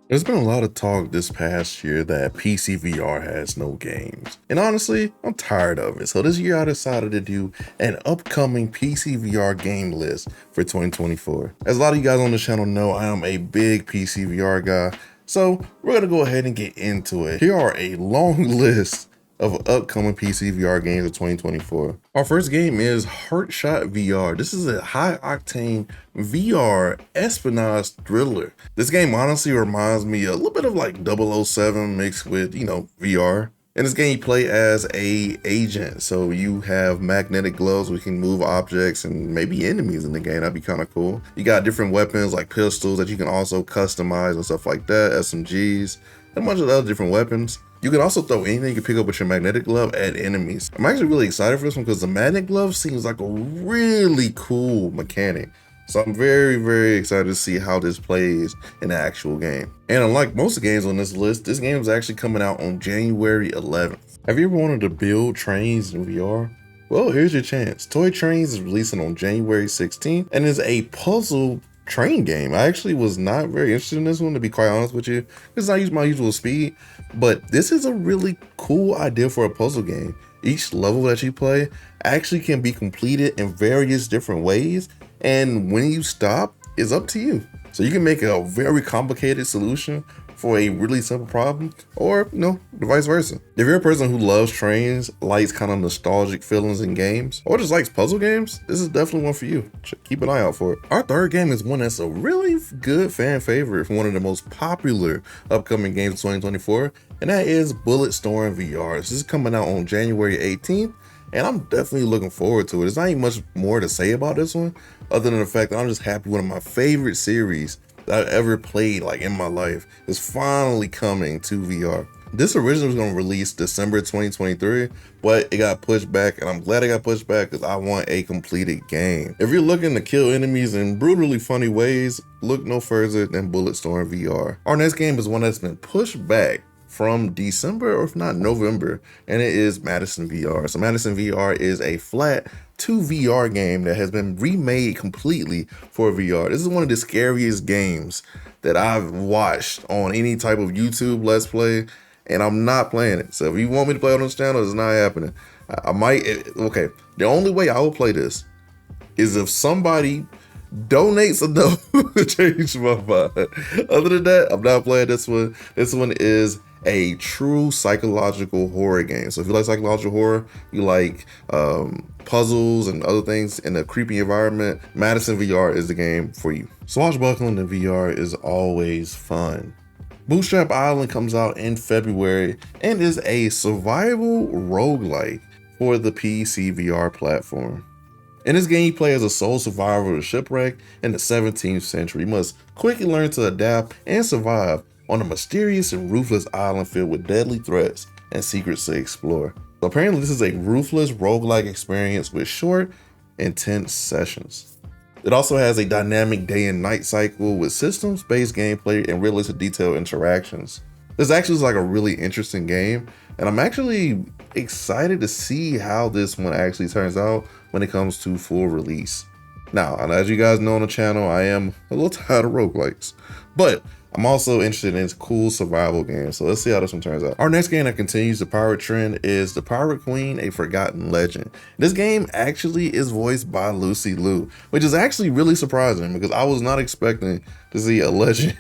There's been a lot of talk this past year that PCVR has no games. And honestly, I'm tired of it. So this year I decided to do an upcoming PCVR game list for 2024. As a lot of you guys on the channel know, I am a big PCVR guy. So we're gonna go ahead and get into it. Here are a long list of upcoming PCVR games of 2024. Our first game is Heartshot VR. This is a high-octane VR espionage thriller. This game honestly reminds me a little bit of like 007 mixed with, VR. In this game, you play as a agent, so you have magnetic gloves where you can move objects and maybe enemies in the game. That'd be kind of cool. You got different weapons like pistols that you can also customize and stuff like that, SMGs, and a bunch of other different weapons. You can also throw anything you can pick up with your magnetic glove at enemies. I'm actually really excited for this one because the magnetic glove seems like a really cool mechanic. So I'm very, very excited to see how this plays in the actual game. And unlike most games on this list, this game is actually coming out on January 11th. Have you ever wanted to build trains in VR? Well, here's your chance. Toy Trains is releasing on January 16th and is a puzzle train game. I actually was not very interested in this one, to be quite honest with you, because I use my usual speed, but this is a really cool idea for a puzzle game. Each level that you play actually can be completed in various different ways, and when you stop, it's up to you. So you can make a very complicated solution for a really simple problem, or vice versa. If you're a person who loves trains, likes kind of nostalgic feelings in games, or just likes puzzle games, this is definitely one for you. Keep an eye out for it. Our third game is one that's a really good fan favorite from one of the most popular upcoming games of 2024, and that is Bulletstorm VR. This is coming out on January 18th, and I'm definitely looking forward to it. There's not even much more to say about this one, other than the fact that I'm just happy one of my favorite series that I've ever played in my life is finally coming to VR. This originally was going to release December 2023, but it got pushed back, and I'm glad it got pushed back because I want a completed game. If you're looking to kill enemies in brutally funny ways, look no further than Bulletstorm VR. Our next game is one that's been pushed back from December, or if not November, and it is Madison VR. So Madison VR is a flat 2 VR game that has been remade completely for VR. This is one of the scariest games that I've watched on any type of YouTube Let's Play, and I'm not playing it. So if you want me to play on this channel, it's not happening. I might, okay, the only way I will play this is if somebody donates enough to change my mind. Other than that, I'm not playing this one. This one is a true psychological horror game. So if you like psychological horror, you like puzzles and other things in a creepy environment, Madison VR is the game for you. Swashbuckling in VR is always fun. Bootstrap Island comes out in February and is a survival roguelike for the PCVR platform. In this game, you play as a sole survivor of a shipwreck in the 17th century. You must quickly learn to adapt and survive on a mysterious and ruthless island filled with deadly threats and secrets to explore. So apparently this is a ruthless roguelike experience with short, intense sessions. It also has a dynamic day and night cycle with systems-based gameplay and realistic detailed interactions. This actually is a really interesting game, and I'm actually excited to see how this one actually turns out when it comes to full release. Now, as you guys know on the channel, I am a little tired of roguelikes, but I'm also interested in cool survival games, so let's see how this one turns out. Our next game that continues the pirate trend is The Pirate Queen, A Forgotten Legend. This game actually is voiced by Lucy Liu, which is actually really surprising because I was not expecting to see a legend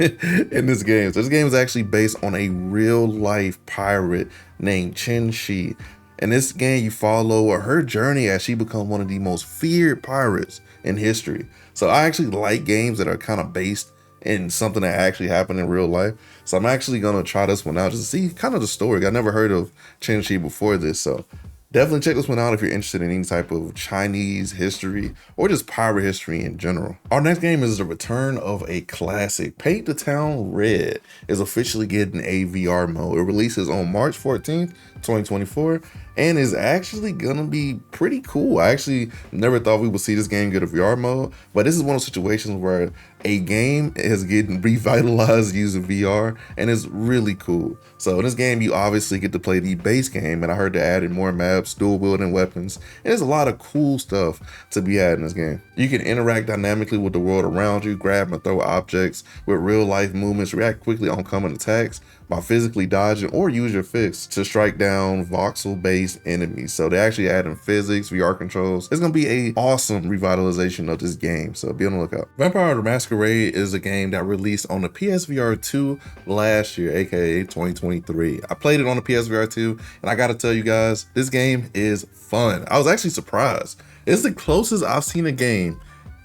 in this game. So this game is actually based on a real life pirate named Chen Shi. In this game, you follow her journey as she becomes one of the most feared pirates in history. So I actually like games that are kind of based in something that actually happened in real life. So I'm actually gonna try this one out just to see kind of the story. I never heard of Chen Shi before this, so definitely check this one out if you're interested in any type of Chinese history or just pirate history in general. Our next game is the return of a classic. Paint the Town Red is officially getting a VR mode. It releases on March 14th, 2024, and is actually gonna be pretty cool. I actually never thought we would see this game get a VR mode, but this is one of those situations where a game is getting revitalized using VR, and it's really cool. So in this game, you obviously get to play the base game, and I heard they added more maps, dual wielding weapons, and there's a lot of cool stuff to be had in this game. You can interact dynamically with the world around you, grab and throw objects with real life movements, react quickly on coming attacks by physically dodging, or use your fists to strike down voxel-based enemies. So they actually adding physics, VR controls. It's gonna be a awesome revitalization of this game, so be on the lookout. Vampire the Masquerade is a game that released on the PSVR 2 last year, aka 2023. I played it on the PSVR 2, and I gotta tell you guys, this game is fun. I was actually surprised. It's the closest I've seen a game,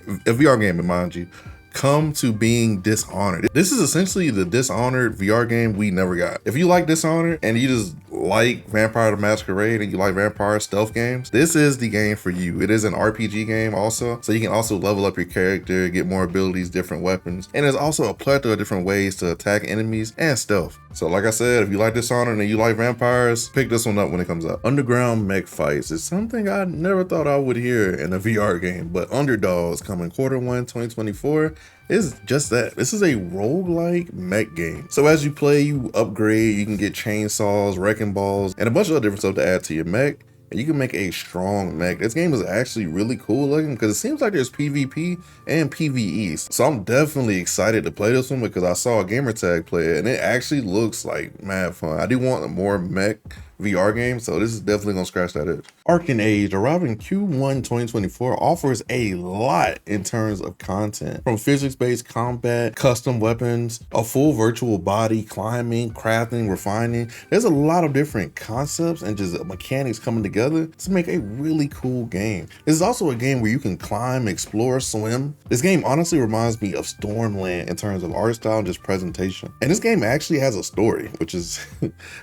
a VR game, mind you, come to being Dishonored. This is essentially the Dishonored VR game we never got. If you like Dishonored and you just like Vampire the Masquerade and you like vampire stealth games, this is the game for you. It is an RPG game also, so you can also level up your character, get more abilities, different weapons, and there's also a plethora of different ways to attack enemies and stealth. So like I said, if you like Dishonored and you like vampires, pick this one up when it comes out. Underground mech fights is something I never thought I would hear in a VR game, but Underdogs coming Q1 2024 is just that. This is a roguelike mech game. So as you play, you upgrade, you can get chainsaws, wrecking balls, and a bunch of other different stuff to add to your mech. And you can make a strong mech. This game is actually really cool looking because it seems like there's PvP and PvE. So I'm definitely excited to play this one because I saw a gamertag play it and it actually looks like mad fun. I do want more mech VR game, so this is definitely gonna scratch that itch. Arken Age, arriving Q1 2024, offers a lot in terms of content, from physics-based combat, custom weapons, a full virtual body, climbing, crafting, refining. There's a lot of different concepts and just mechanics coming together to make a really cool game. This is also a game where you can climb, explore, swim. This game honestly reminds me of Stormland in terms of art style and just presentation. And this game actually has a story, which is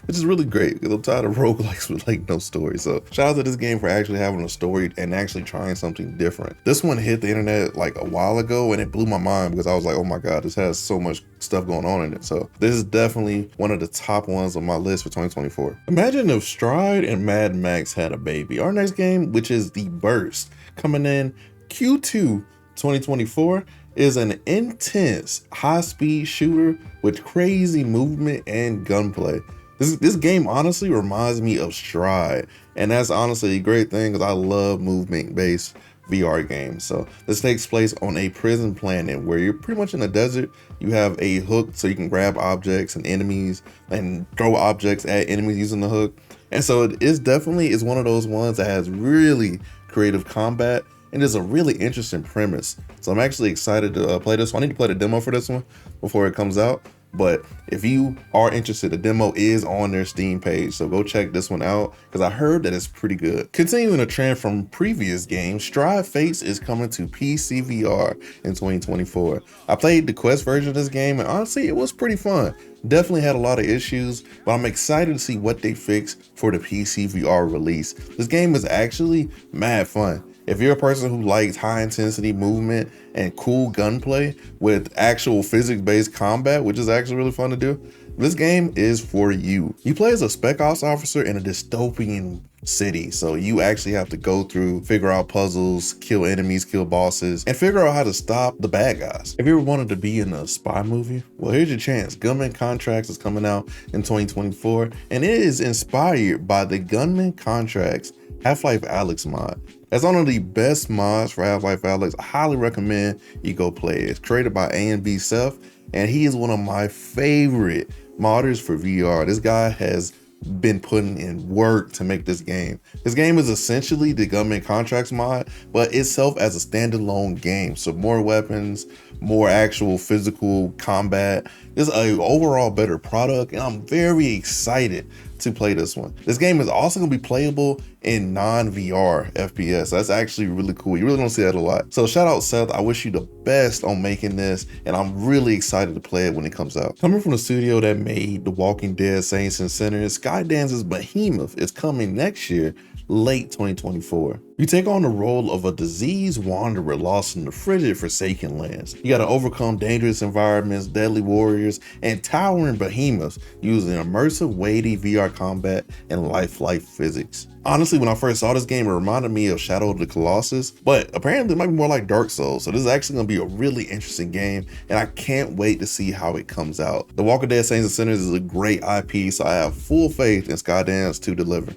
really great because I'm tired of roguelikes with like no story. So shout out to this game for actually having a story and actually trying something different. This one hit the internet like a while ago and it blew my mind because I was like, oh my god, this has so much stuff going on in it. So this is definitely one of the top ones on my list for 2024. Imagine if Stride and Mad Max had a baby. Our next game, which is The Burst, coming in Q2 2024, is an intense high-speed shooter with crazy movement and gunplay. This game honestly reminds me of Stride, and that's honestly a great thing because I love movement-based VR games. So this takes place on a prison planet where you're pretty much in a desert. You have a hook so you can grab objects and enemies and throw objects at enemies using the hook. And so it is definitely one of those ones that has really creative combat and is a really interesting premise. So I'm actually excited to play this one. I need to play the demo for this one before it comes out. But if you are interested, the demo is on their Steam page, so go check this one out because I heard that it's pretty good. Continuing a trend from previous games, Stride Fates is coming to PCVR in 2024. I played the Quest version of this game and honestly, it was pretty fun. Definitely had a lot of issues, but I'm excited to see what they fix for the PCVR release. This game is actually mad fun. If you're a person who likes high intensity movement and cool gunplay with actual physics-based combat, which is actually really fun to do, this game is for you. You play as a spec ops officer in a dystopian city, so you actually have to go through, figure out puzzles, kill enemies, kill bosses, and figure out how to stop the bad guys. If you ever wanted to be in a spy movie, well, here's your chance. Gunman Contracts is coming out in 2024, and it is inspired by the Gunman Contracts Half-Life Alyx mod. That's one of the best mods for Half-Life Alyx. I highly recommend you go play it. It's created by A&B Seth, and he is one of my favorite modders for VR. This guy has been putting in work to make this game. This game is essentially the Gunman Contracts mod, but itself as a standalone game. So more weapons, more actual physical combat. It's an overall better product, and I'm very excited to play this one. This game is also gonna be playable in non-VR FPS. That's actually really cool. You really don't see that a lot. So shout out Seth, I wish you the best on making this, and I'm really excited to play it when it comes out. Coming from the studio that made The Walking Dead, Saints and Sinners, Skydance's Behemoth is coming next year, late 2024. You take on the role of a diseased wanderer lost in the frigid, forsaken lands. You gotta overcome dangerous environments, deadly warriors, and towering behemoths using immersive, weighty VR combat and lifelike physics. Honestly, when I first saw this game, it reminded me of Shadow of the Colossus, but apparently it might be more like Dark Souls, so this is actually gonna be a really interesting game, and I can't wait to see how it comes out. The Walking Dead Saints and Sinners is a great IP, so I have full faith in Skydance to deliver.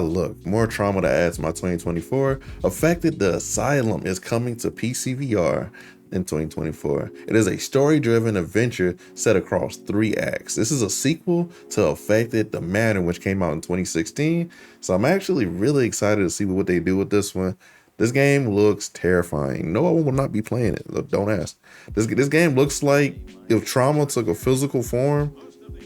Look, more trauma to add to my 2024. Affected the Asylum is coming to PCVR in 2024. It is a story-driven adventure set across 3 acts. This is a sequel to Affected the Manor, which came out in 2016. So I'm actually really excited to see what they do with this one. This game looks terrifying. No one will not be playing it. Look, don't ask. This game looks like if trauma took a physical form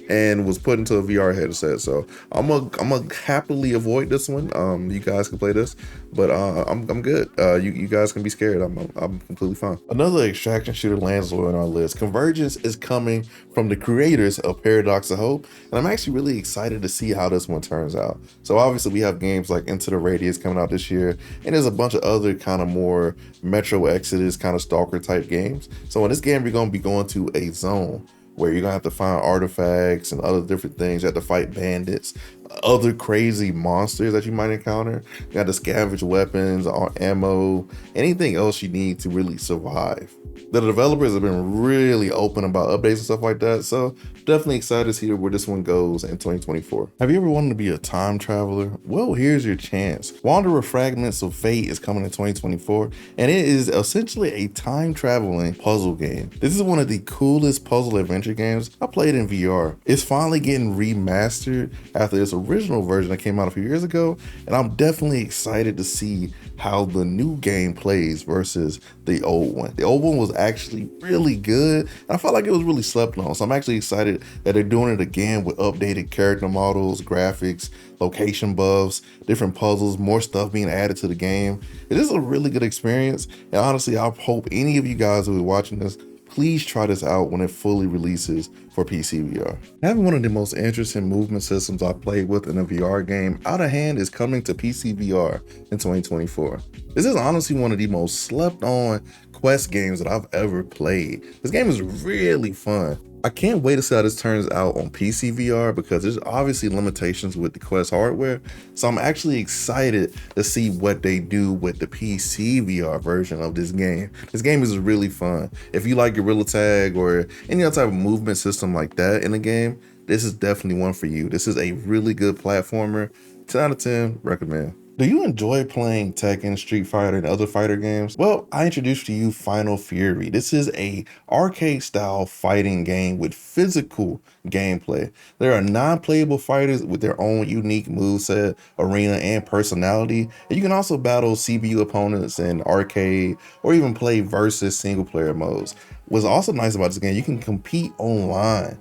and was put into a VR headset. So I'm gonna happily avoid this one. You guys can play this, but I'm good. You guys can be scared. I'm completely fine. Another extraction shooter lands on our list. Convrgence is coming from the creators of Paradox of Hope, and I'm actually really excited to see how this one turns out. So obviously we have games like Into the Radius coming out this year, and there's a bunch of other kind of more Metro Exodus kind of stalker type games. So in this game, we're gonna be going to a zone where you're gonna have to find artifacts and other different things. You have to fight bandits, other crazy monsters that you might encounter. You have to scavenge weapons or ammo, anything else you need to really survive. The developers have been really open about updates and stuff like that, so definitely excited to see where this one goes in 2024. Have you ever wanted to be a time traveler? Well, here's your chance. Wanderer Fragments of Fate is coming in 2024, and it is essentially a time traveling puzzle game. This is one of the coolest puzzle adventure games I played in VR. It's finally getting remastered after its original version that came out a few years ago, and I'm definitely excited to see how the new game plays versus the old one. The old one was actually really good, and I felt like it was really slept on. So I'm actually excited that they're doing it again with updated character models, graphics, location buffs, different puzzles, more stuff being added to the game. It is a really good experience, and honestly, I hope any of you guys who are watching this, please try this out when it fully releases for PCVR. Having one of the most interesting movement systems I've played with in a VR game, Outta Hand is coming to PCVR in 2024. This is honestly one of the most slept on quest games that I've ever played. This game is really fun. I can't wait to see how this turns out on PCVR because there's obviously limitations with the Quest hardware. So I'm actually excited to see what they do with the PCVR version of this game. This game is really fun. If you like Gorilla Tag or any other type of movement system like that in the game, this is definitely one for you. This is a really good platformer. 10 out of 10, recommend. Do you enjoy playing Tekken, Street Fighter, and other fighter games? Well, I introduced to you Final Fury. This is a arcade-style fighting game with physical gameplay. There are non-playable fighters with their own unique moveset, arena, and personality. And you can also battle CPU opponents in arcade or even play versus single-player modes. What's also nice about this game, you can compete online.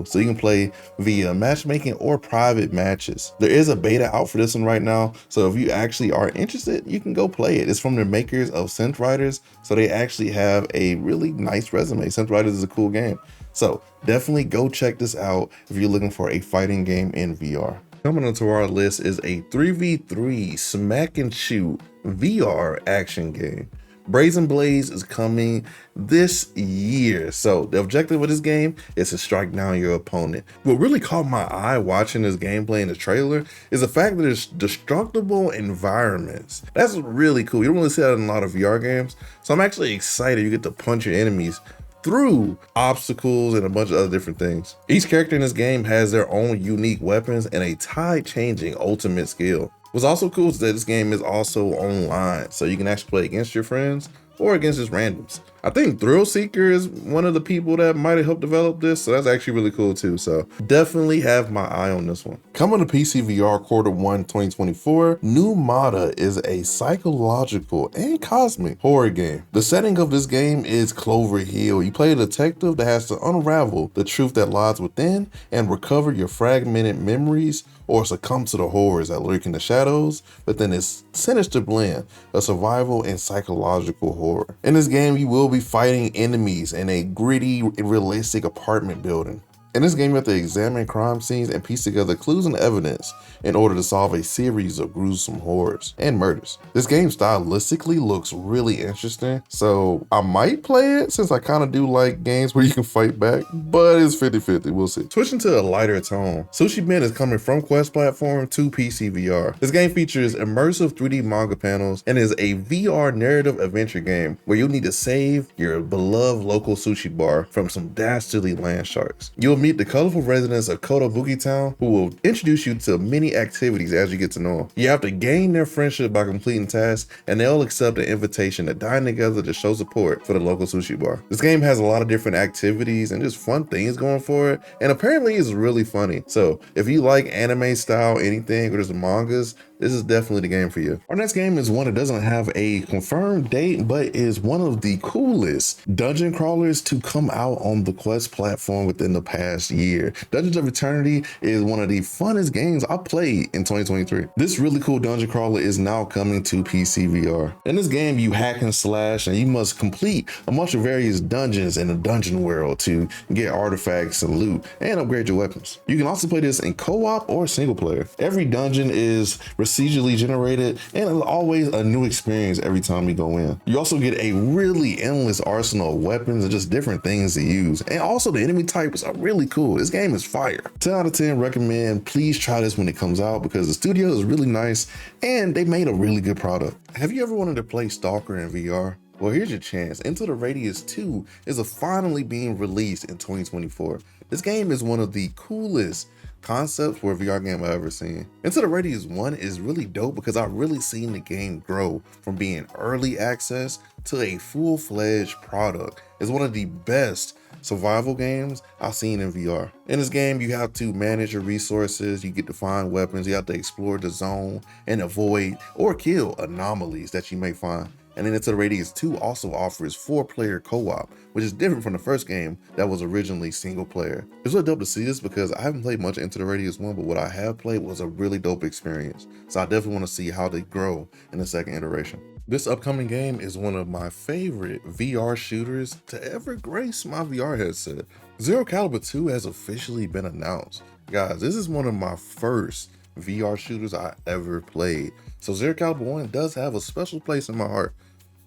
So you can play via matchmaking or private matches. There is a beta out for this one right now, so if you actually are interested, you can go play it. It's from the makers of Synth Riders, so they actually have a really nice resume. Synth Riders is a cool game. So definitely go check this out if you're looking for a fighting game in VR. Coming onto our list is a 3v3 smack and shoot VR action game. Brazen Blaze is coming this year. So the objective of this game is to strike down your opponent. What really caught my eye watching this gameplay in the trailer is the fact that there's destructible environments. That's really cool. You don't really see that in a lot of VR games. So I'm actually excited you get to punch your enemies through obstacles and a bunch of other different things. Each character in this game has their own unique weapons and a tide-changing ultimate skill. What's also cool is that this game is also online, so you can actually play against your friends or against just randoms. I think Thrill Seeker is one of the people that might have helped develop this, so that's actually really cool too. So definitely have my eye on this one. Coming to PCVR Q1 2024, Pneumata is a psychological and cosmic horror game. The setting of this game is Clover Hill. You play a detective that has to unravel the truth that lies within and recover your fragmented memories or succumb to the horrors that lurk in the shadows within this sinister blend of survival and psychological horror. In this game, you will be fighting enemies in a gritty, realistic apartment building. In this game, you have to examine crime scenes and piece together clues and evidence in order to solve a series of gruesome horrors and murders. This game stylistically looks really interesting, so I might play it since I kind of do like games where you can fight back, but it's 50-50, we'll see. Switching to a lighter tone, Sushi Ben is coming from Quest platform to PCVR. This game features immersive 3D manga panels and is a VR narrative adventure game where you'll need to save your beloved local sushi bar from some dastardly land sharks. You'll meet the colorful residents of Kotobuki Town, who will introduce you to many activities as you get to know them. You have to gain their friendship by completing tasks, and they'll accept an invitation to dine together to show support for the local sushi bar. This game has a lot of different activities and just fun things going for it, and apparently it's really funny. So if you like anime style anything or just mangas, this is definitely the game for you. Our next game is one that doesn't have a confirmed date, but is one of the coolest dungeon crawlers to come out on the Quest platform within the past year. Dungeons of Eternity is one of the funnest games I played in 2023. This really cool dungeon crawler is now coming to PCVR. In this game, you hack and slash, and you must complete a bunch of various dungeons in the dungeon world to get artifacts and loot and upgrade your weapons. You can also play this in co-op or single player. Every dungeon is procedurally generated, and it's always a new experience every time you go in. You also get a really endless arsenal of weapons and just different things to use. And also the enemy types are really cool. This game is fire. 10 out of 10 recommend. Please try this when it comes out because the studio is really nice and they made a really good product. Have you ever wanted to play Stalker in VR? Well, here's your chance. Into the Radius 2 is finally being released in 2024. This game is one of the coolest concepts for a VR game I've ever seen. Into the Radius 1 is really dope because I've really seen the game grow from being early access to a full-fledged product. It's one of the best survival games I've seen in VR. In this game, you have to manage your resources, you get to find weapons, you have to explore the zone and avoid or kill anomalies that you may find. And then Into the Radius 2 also offers 4-player co-op, which is different from the first game that was originally single player. It's really dope to see this because I haven't played much Into the Radius 1, but what I have played was a really dope experience. So I definitely want to see how they grow in the second iteration. This upcoming game is one of my favorite VR shooters to ever grace my VR headset. Zero Caliber 2 has officially been announced. Guys, this is one of my first VR shooters I ever played. So Zero Caliber 1 does have a special place in my heart.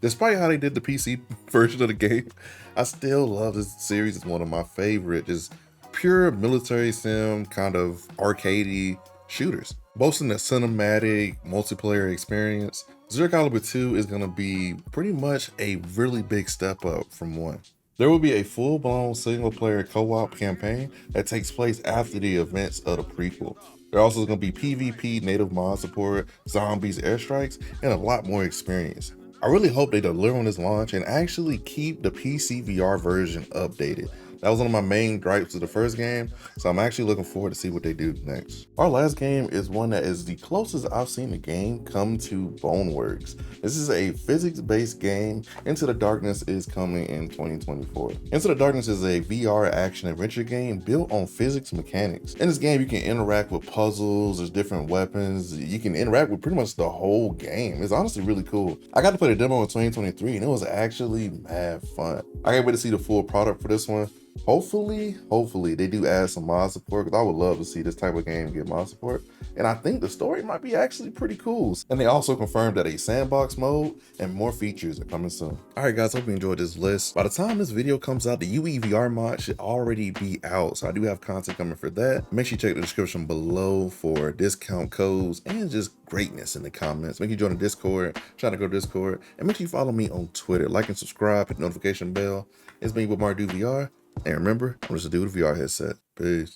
Despite how they did the PC version of the game, I still love this series. It's one of my favorite, just pure military sim kind of arcadey shooters. Boasting a cinematic multiplayer experience, Zero Caliber 2 is gonna be pretty much a really big step up from 1. There will be a full-blown single-player co-op campaign that takes place after the events of the prequel. There also is going to be PvP, native mod support, zombies, airstrikes, and a lot more experience. I really hope they deliver on this launch and actually keep the PC VR version updated. That was one of my main gripes of the first game, so I'm actually looking forward to see what they do next. Our last game is one that is the closest I've seen a game come to Boneworks. This is a physics-based game. Into the Darkness is coming in 2024. Into the Darkness is a VR action adventure game built on physics mechanics. In this game, you can interact with puzzles, there's different weapons, you can interact with pretty much the whole game. It's honestly really cool. I got to play the demo in 2023 and it was actually mad fun. I can't wait to see the full product for this one. Hopefully they do add some mod support because I would love to see this type of game get mod support. And I think the story might be actually pretty cool. And they also confirmed that a sandbox mode and more features are coming soon. All right, guys, hope you enjoyed this list. By the time this video comes out, the UEVR mod should already be out. So I do have content coming for that. Make sure you check the description below for discount codes and just greatness in the comments. Make sure you join the Discord, try to go to Discord, and make sure you follow me on Twitter. Like and subscribe, hit the notification bell. It's me with Madison VR. And remember, I'm just a dude with a VR headset. Peace.